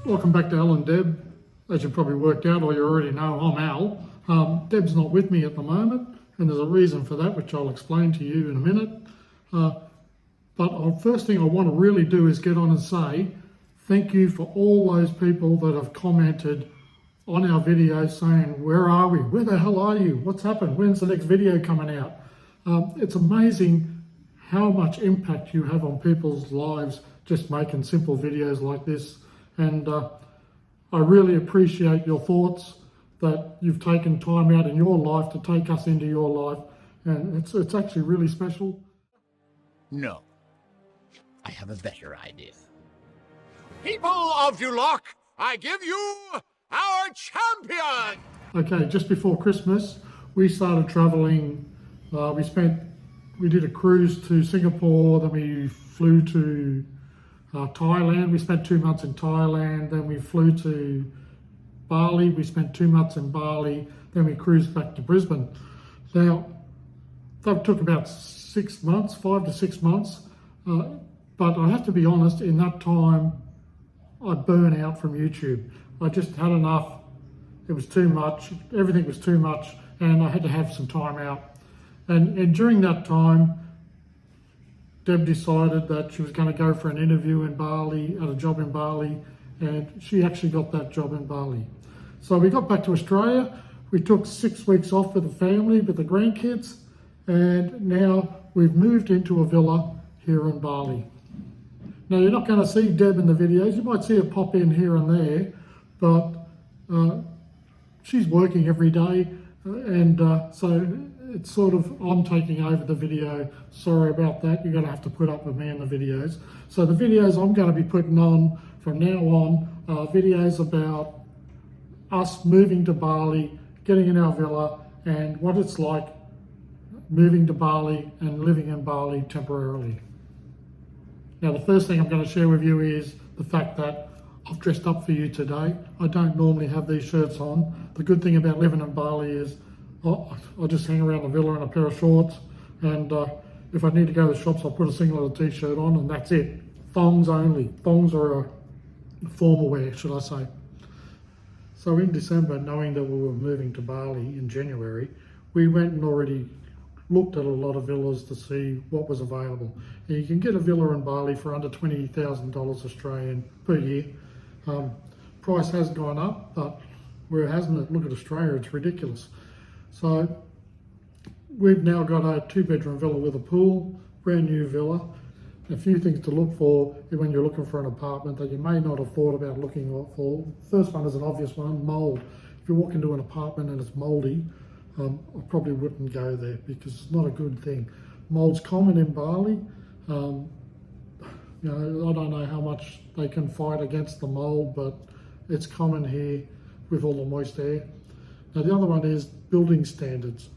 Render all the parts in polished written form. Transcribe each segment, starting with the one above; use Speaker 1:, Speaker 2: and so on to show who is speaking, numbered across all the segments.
Speaker 1: Welcome back to Al and Deb. As you probably worked out or you already know, I'm Al. Deb's not with me at the moment, and there's a reason for that, which I'll explain to you in a minute. But first thing I want to really do is get on and say thank you for all those people that have commented on our videos saying, where are we? Where the hell are you? What's happened? When's the next video coming out? It's amazing how much impact you have on people's lives just making simple videos like this. And I really appreciate your thoughts that you've taken time out in your life to take us into your life. And it's actually really special.
Speaker 2: No, I have a better idea.
Speaker 3: People of Duloc, I give you our champion!
Speaker 1: Okay, just before Christmas, we started traveling. We did a cruise to Singapore, then we flew to Thailand. We spent 2 months in Thailand, then we flew to Bali. We spent 2 months in Bali, then we cruised back to Brisbane. Now, that took about 6 months, 5 to 6 months. But I have to be honest, in that time, I burned out from YouTube. I just had enough. It was too much. Everything was too much, and I had to have some time out. And during that time, Deb decided that she was going to go for an interview in Bali, at a job in Bali, and she actually got that job in Bali. So we got back to Australia. We took 6 weeks off with the family, with the grandkids, and now we've moved into a villa here in Bali. Now, you're not going to see Deb in the videos. You might see her pop in here and there, but she's working every day, and so it's sort of, I'm taking over the video. Sorry about that. You're going to have to put up with me in the videos. So the videos I'm going to be putting on from now on are videos about us moving to Bali, getting in our villa, and what it's like moving to Bali and living in Bali temporarily. Now, the first thing I'm going to share with you is the fact that I've dressed up for you today. I don't normally have these shirts on. The good thing about living in Bali is I just hang around the villa in a pair of shorts, and if I need to go to the shops, I'll put a singlet or t-shirt on, and that's it. Thongs only. Thongs are a formal wear, should I say. So in December, knowing that we were moving to Bali in January, we went and already looked at a lot of villas to see what was available. And you can get a villa in Bali for under $20,000 Australian per year. Price has gone up, but where hasn't it? Look at Australia, it's ridiculous. So we've now got a 2-bedroom villa with a pool, brand new villa. A few things to look for when you're looking for an apartment that you may not have thought about looking for. First one is an obvious one, mold. If you walk into an apartment and it's moldy, I probably wouldn't go there because it's not a good thing. Mold's common in Bali. I don't know how much they can fight against the mold, but it's common here with all the moist air. Now, the other one is building standards.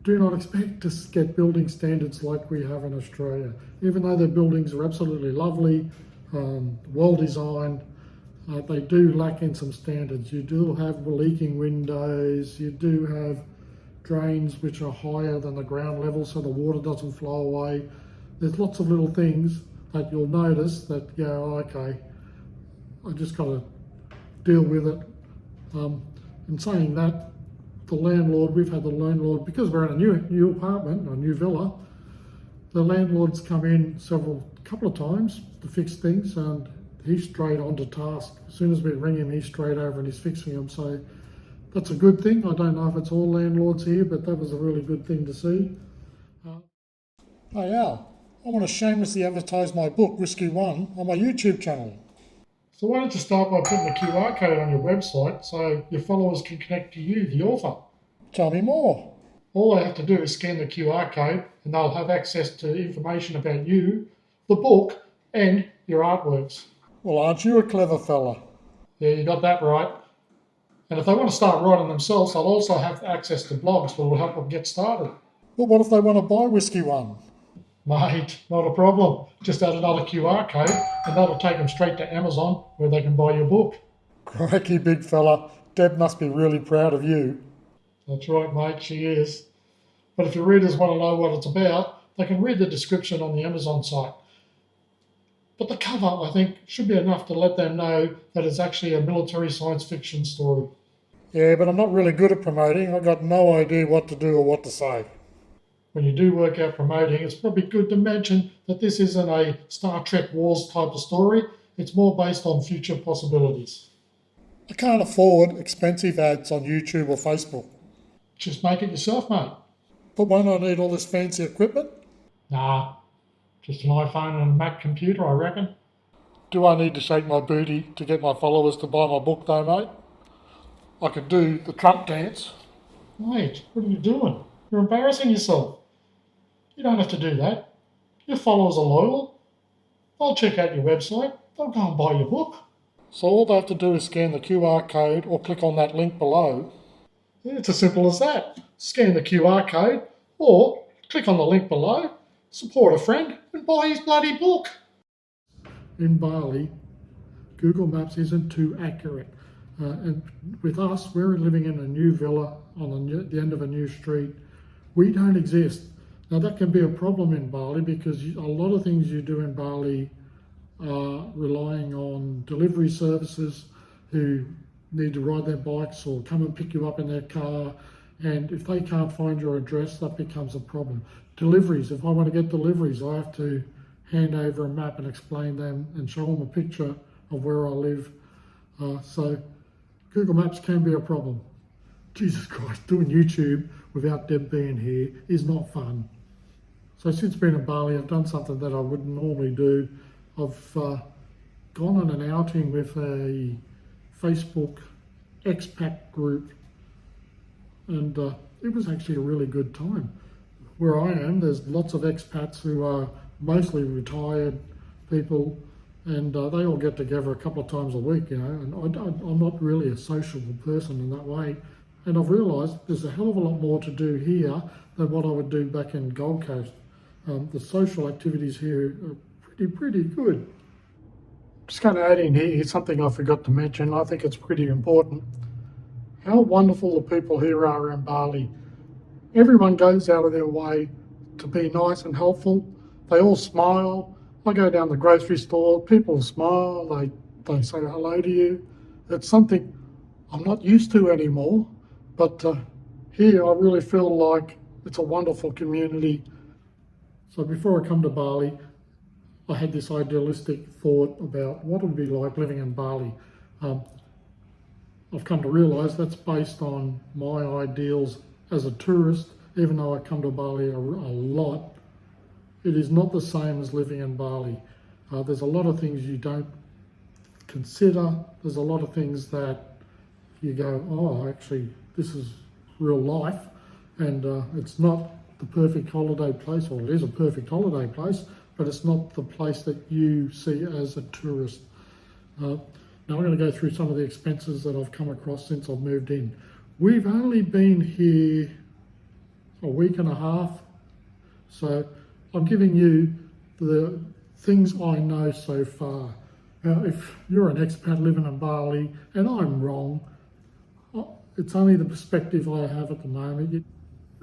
Speaker 1: Do not expect to get building standards like we have in Australia. Even though their buildings are absolutely lovely, well designed, they do lack in some standards. You do have leaking windows, you do have drains which are higher than the ground level so the water doesn't flow away. There's lots of little things that you'll notice that, yeah, okay, I just got to deal with it. In saying that, the landlord, we've had the landlord, because we're in a new apartment, a new villa, the landlord's come in a couple of times to fix things, and he's straight onto task. As soon as we ring him, he's straight over and he's fixing them. So that's a good thing. I don't know if it's all landlords here, but that was a really good thing to see. Hey Al, I want to shamelessly advertise my book, Whiskey One, on my YouTube channel. So why don't you start by putting the QR code on your website so your followers can connect to you, the author. Tell me more. All they have to do is scan the QR code and they'll have access to information about you, the book, and your artworks. Well, aren't you a clever fella? Yeah, you got that right. And if they want to start writing themselves, they'll also have access to blogs that will help them get started. But what if they want to buy Whiskey One? Mate, not a problem. Just add another QR code and that'll take them straight to Amazon where they can buy your book. Crikey, big fella. Deb must be really proud of you. That's right, mate, she is. But if your readers want to know what it's about, they can read the description on the Amazon site. But the cover, I think, should be enough to let them know that it's actually a military science fiction story. Yeah, but I'm not really good at promoting. I've got no idea what to do or what to say. When you do work out promoting, it's probably good to mention that this isn't a Star Trek Wars type of story. It's more based on future possibilities. I can't afford expensive ads on YouTube or Facebook. Just make it yourself, mate. But won't I need all this fancy equipment? Nah, just an iPhone and a Mac computer, I reckon. Do I need to shake my booty to get my followers to buy my book though, mate? I could do the Trump dance. Mate, what are you doing? You're embarrassing yourself. You don't have to do that. Your followers are loyal. They'll check out your website. They'll go and buy your book. So all they have to do is scan the QR code or click on that link below. It's as simple as that. Scan the QR code or click on the link below, support a friend and buy his bloody book. In Bali, Google Maps isn't too accurate. And with us, we're living in a new villa on the end of a new street. We don't exist. Now that can be a problem in Bali because a lot of things you do in Bali are relying on delivery services who need to ride their bikes or come and pick you up in their car. And if they can't find your address, that becomes a problem. Deliveries, if I want to get deliveries, I have to hand over a map and explain them and show them a picture of where I live. So Google Maps can be a problem. Jesus Christ, doing YouTube without Deb being here is not fun. So since being in Bali, I've done something that I wouldn't normally do. I've gone on an outing with a Facebook expat group, and it was actually a really good time. Where I am, there's lots of expats who are mostly retired people, and they all get together a couple of times a week, you know, and I'm not really a sociable person in that way. And I've realised there's a hell of a lot more to do here than what I would do back in Gold Coast. The social activities here are pretty good. Just going to add in here something I forgot to mention. I think it's pretty important. How wonderful the people here are in Bali. Everyone goes out of their way to be nice and helpful. They all smile. I go down the grocery store, people smile, they say hello to you. It's something I'm not used to anymore, but here I really feel like it's a wonderful community. So before I come to Bali, I had this idealistic thought about what it would be like living in Bali. I've come to realise that's based on my ideals as a tourist, even though I come to Bali a lot. It is not the same as living in Bali. There's a lot of things you don't consider. There's a lot of things that you go, oh, actually, this is real life. And it's not the perfect holiday place, or it is a perfect holiday place, but it's not the place that you see as a tourist. Now I'm going to go through some of the expenses that I've come across since I've moved in. We've only been here a week and a half, so I'm giving you the things I know so far. Now, if you're an expat living in Bali and I'm wrong, it's only the perspective I have at the moment.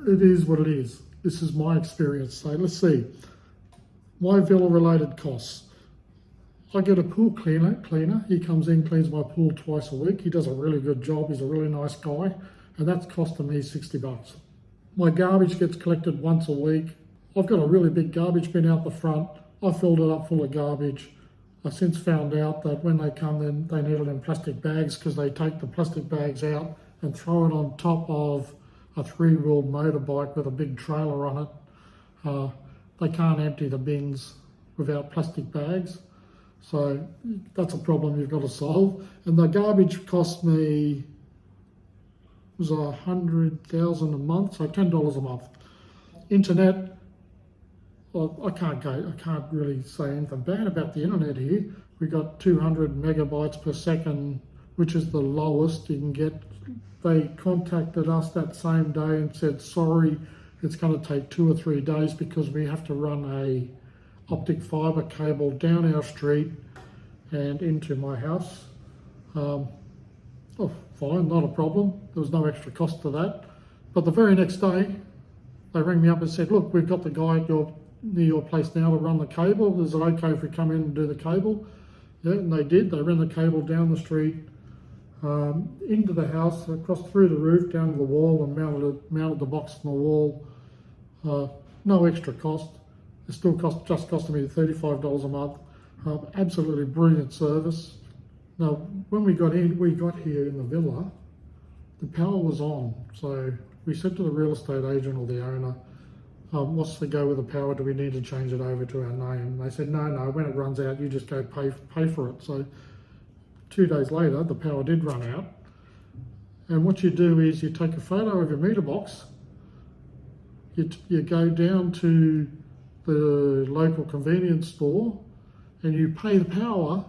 Speaker 1: It is what it is. This is my experience. So let's see. My villa-related costs. I get a pool cleaner. He comes in, cleans my pool twice a week. He does a really good job. He's a really nice guy. And that's costing me $60. My garbage gets collected once a week. I've got a really big garbage bin out the front. I filled it up full of garbage. I've since found out that when they come in, they need it in plastic bags because they take the plastic bags out and throw it on top of a 3-wheeled motorbike with a big trailer on it. They can't empty the bins without plastic bags. So that's a problem you've got to solve. And the garbage cost me, was $100,000 a month, so $10 a month. Internet, well, I can't really say anything bad about the internet here. We got 200 megabytes per second, which is the lowest you can get. They contacted us that same day and said, sorry, it's going to take 2 or 3 days because we have to run a optic fibre cable down our street and into my house. Oh, fine, not a problem. There was no extra cost to that. But the very next day, they rang me up and said, look, we've got the guy at your near your place now to run the cable. Is it okay if we come in and do the cable? Yeah, and they did. They ran the cable down the street, into the house, across through the roof, down to the wall, and mounted the box on the wall. No extra cost. It still just costed me $35 a month. Absolutely brilliant service. Now, when we got here in the villa, the power was on. So we said to the real estate agent or the owner, what's the go with the power? Do we need to change it over to our name? And they said, no, when it runs out, you just go pay for it. So 2 days later, the power did run out. And what you do is you take a photo of your meter box, you go down to the local convenience store and you pay the power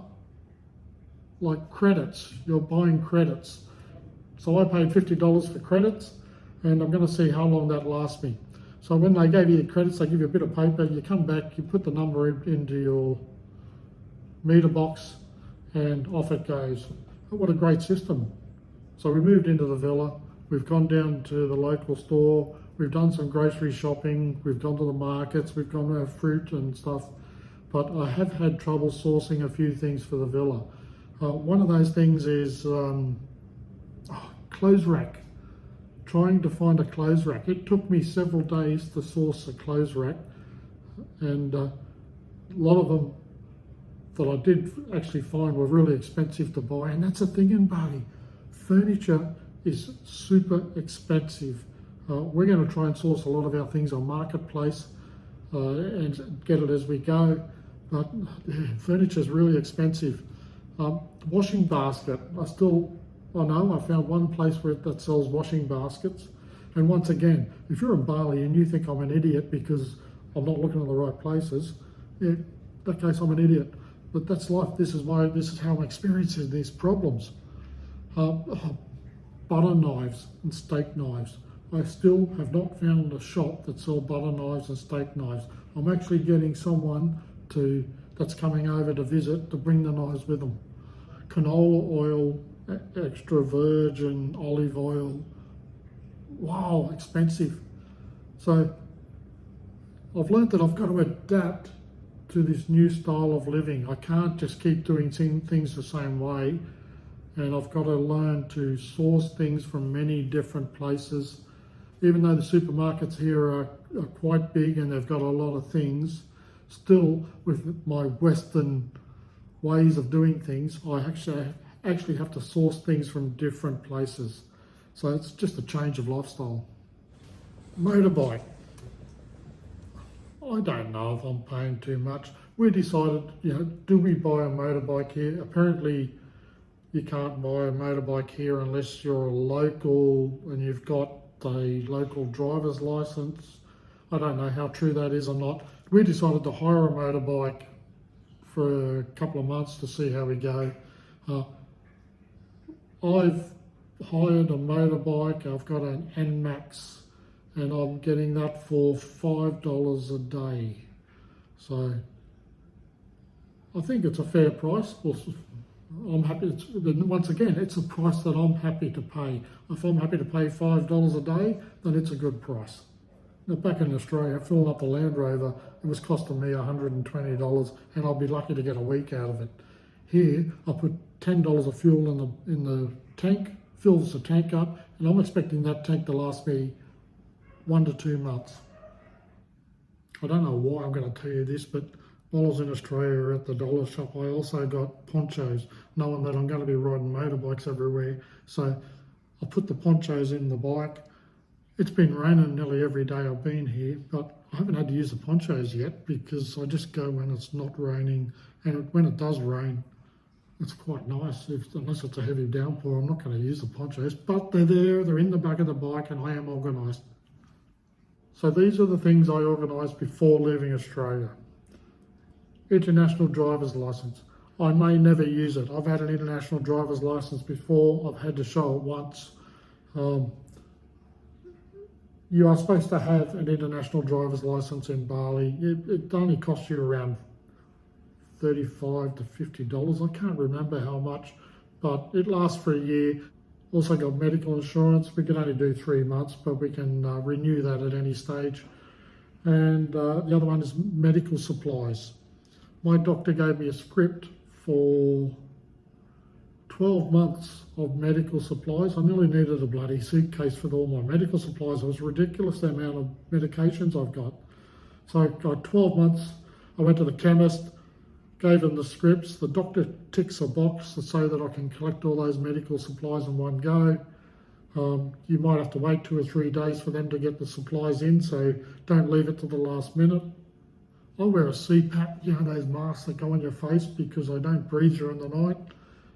Speaker 1: like credits. You're buying credits. So I paid $50 for credits, and I'm going to see how long that lasts me. So when they gave you the credits, they give you a bit of paper, you come back, you put the number into your meter box, and off it goes. What a great system. So we moved into the villa, we've gone down to the local store, we've done some grocery shopping, we've gone to the markets, we've gone to have fruit and stuff, but I have had trouble sourcing a few things for the villa. One of those things is clothes rack. Trying to find a clothes rack. It took me several days to source a clothes rack, and a lot of them that I did actually find were really expensive to buy, and that's the thing in Bali. Furniture is super expensive. We're going to try and source a lot of our things on Marketplace and get it as we go, but furniture is really expensive. Washing basket, I know I found one place that sells washing baskets, and once again, if you're in Bali and you think I'm an idiot because I'm not looking in the right places, yeah, in that case I'm an idiot. But that's life. This is how I'm experiencing these problems. Butter knives and steak knives. I still have not found a shop that sells butter knives and steak knives. I'm actually getting someone that's coming over to visit to bring the knives with them. Canola oil, extra virgin olive oil. Wow, expensive. So I've learned that I've got to adapt to this new style of living. I can't just keep doing things the same way, and I've got to learn to source things from many different places. Even though the supermarkets here are quite big and they've got a lot of things, still with my Western ways of doing things, I actually have to source things from different places. So it's just a change of lifestyle. Motorbike. I don't know if I'm paying too much. We decided, do we buy a motorbike here? Apparently you can't buy a motorbike here unless you're a local and you've got a local driver's license. I don't know how true that is or not. We decided to hire a motorbike for a couple of months to see how we go. I've hired a motorbike. I've got an NMAX, and I'm getting that for $5 a day. So I think it's a fair price. I'm happy. Once again, it's a price that I'm happy to pay. If I'm happy to pay $5 a day, then it's a good price. Now, back in Australia, filling up a Land Rover, it was costing me $120, and I'll be lucky to get a week out of it. Here, I put $10 of fuel in the tank, fills the tank up, and I'm expecting that tank to last me 1 to 2 months. I don't know why I'm going to tell you this, but while I was in Australia at the dollar shop, I also got ponchos, knowing that I'm going to be riding motorbikes everywhere. So I put the ponchos in the bike. It's been raining nearly every day I've been here, but I haven't had to use the ponchos yet because I just go when it's not raining, and when it does rain, it's quite nice. Unless it's a heavy downpour, I'm not going to use the ponchos, but they're there, they're in the back of the bike, and I am organised. So these are the things I organised before leaving Australia. International driver's license. I may never use it. I've had an international driver's license before. I've had to show it once. You are supposed to have an international driver's license in Bali. It only costs you around $35 to $50. I can't remember how much, but it lasts for a year. Also got medical insurance. We can only do 3 months, but we can renew that at any stage. and the other one is medical supplies. My doctor gave me a script for 12 months of medical supplies. I nearly needed a bloody suitcase for all my medical supplies. It was ridiculous the amount of medications I've got. So I got 12 months. I went to the chemist, gave him the scripts. The doctor ticks a box to say that I can collect all those medical supplies in one go. You might have to wait 2 or 3 days for them to get the supplies in, so don't leave it to the last minute. I wear a CPAP, you know, those masks that go on your face because I don't breathe during the night.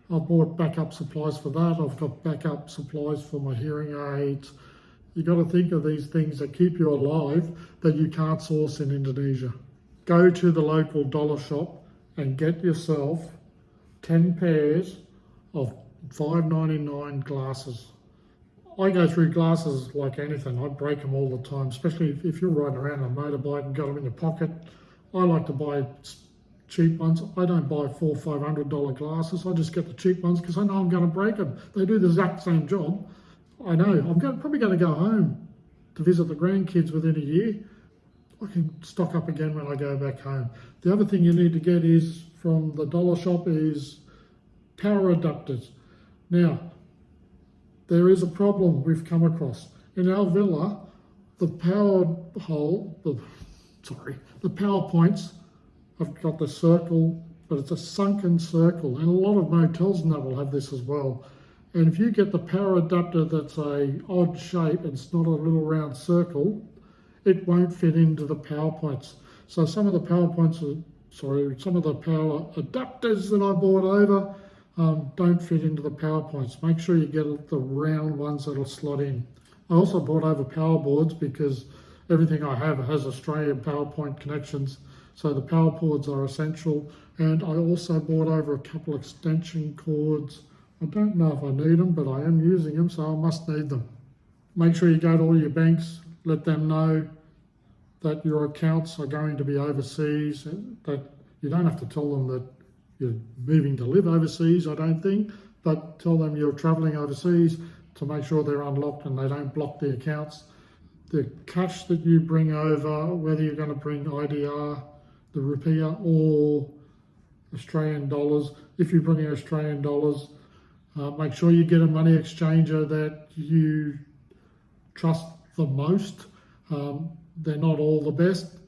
Speaker 1: I've bought backup supplies for that. I've got backup supplies for my hearing aids. You've got to think of these things that keep you alive that you can't source in Indonesia. Go to the local dollar shop and get yourself 10 pairs of $5.99 glasses. I go through glasses like anything. I break them all the time, especially if you're riding around on a motorbike and got them in your pocket. I like to buy cheap ones. I don't buy $400 or $500 glasses. I just get the cheap ones because I know I'm going to break them. They do the exact same job. I know. I'm probably going to go home to visit the grandkids within a year. I can stock up again when I go back home. The other thing you need to get is from the dollar shop is power adapters. Now, there is a problem we've come across. In our villa, the power points have got the circle, but it's a sunken circle, and a lot of motels and that will have this as well. And if you get the power adapter that's a odd shape, it's not a little round circle, it won't fit into the power points. So some of the power adapters that I bought over don't fit into the power points. Make sure you get the round ones that'll slot in. I also bought over power boards because everything I have has Australian PowerPoint connections, so the power boards are essential. And I also bought over a couple of extension cords. I don't know if I need them, but I am using them, so I must need them. Make sure you go to all your banks, let them know that your accounts are going to be overseas, that you don't have to tell them that you're moving to live overseas, I don't think, but tell them you're travelling overseas to make sure they're unlocked and they don't block the accounts. The cash that you bring over, whether you're going to bring IDR, the rupiah, or Australian dollars, if you bring in Australian dollars, make sure you get a money exchanger that you trust the most. They're not all the best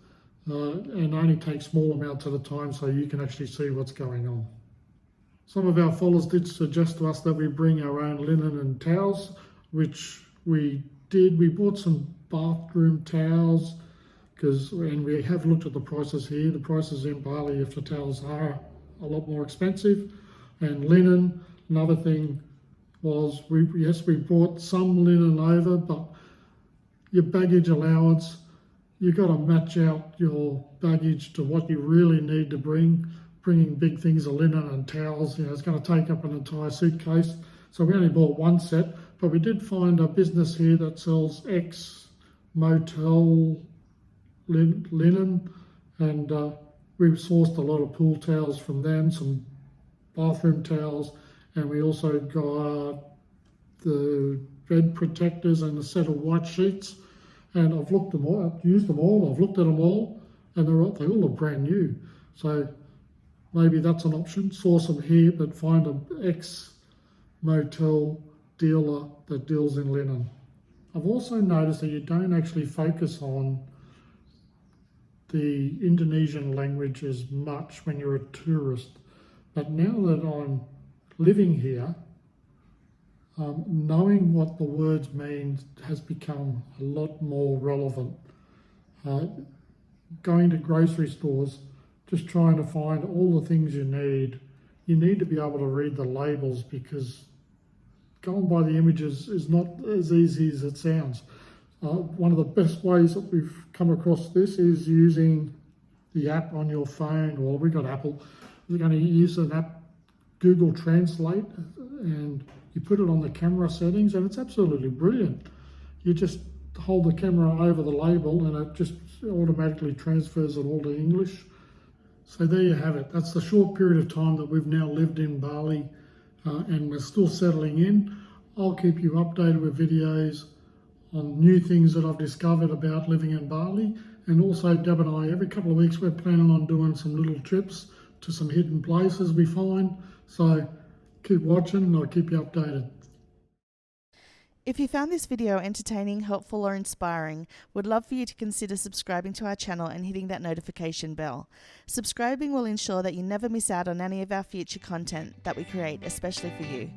Speaker 1: and only take small amounts at a time so you can actually see what's going on. Some of our followers did suggest to us that we bring our own linen and towels, which we did. We bought some bathroom towels and we have looked at the prices here. The prices in Bali, if the towels are a lot more expensive. And linen, another thing was, we brought some linen over, but your baggage allowance, you've got to match out your baggage to what you really need to bring. Bringing big things of linen and towels, it's going to take up an entire suitcase. So we only bought one set, but we did find a business here that sells ex-motel linen, and we sourced a lot of pool towels from them, some bathroom towels, and we also got the bed protectors and a set of white sheets. And I've looked them all, I've used them all, I've looked at them all, and they all look brand new. So maybe that's an option. Source them here, but find an ex-motel dealer that deals in linen. I've also noticed that you don't actually focus on the Indonesian language as much when you're a tourist. But now that I'm living here, knowing what the words mean has become a lot more relevant. Going to grocery stores, just trying to find all the things you need to be able to read the labels, because going by the images is not as easy as it sounds. One of the best ways that we've come across this is using the app on your phone. Well, we've got Apple. We're going to use an app, Google Translate, and you put it on the camera settings, and it's absolutely brilliant. You just hold the camera over the label and it just automatically transfers it all to English. So there you have it. That's the short period of time that we've now lived in Bali, and we're still settling in. I'll keep you updated with videos new things that I've discovered about living in Bali. And also Deb and I, every couple of weeks, we're planning on doing some little trips to some hidden places we find. So keep watching and I'll keep you updated.
Speaker 4: If you found this video entertaining, helpful or inspiring, we'd love for you to consider subscribing to our channel and hitting that notification bell. Subscribing will ensure that you never miss out on any of our future content that we create especially for you.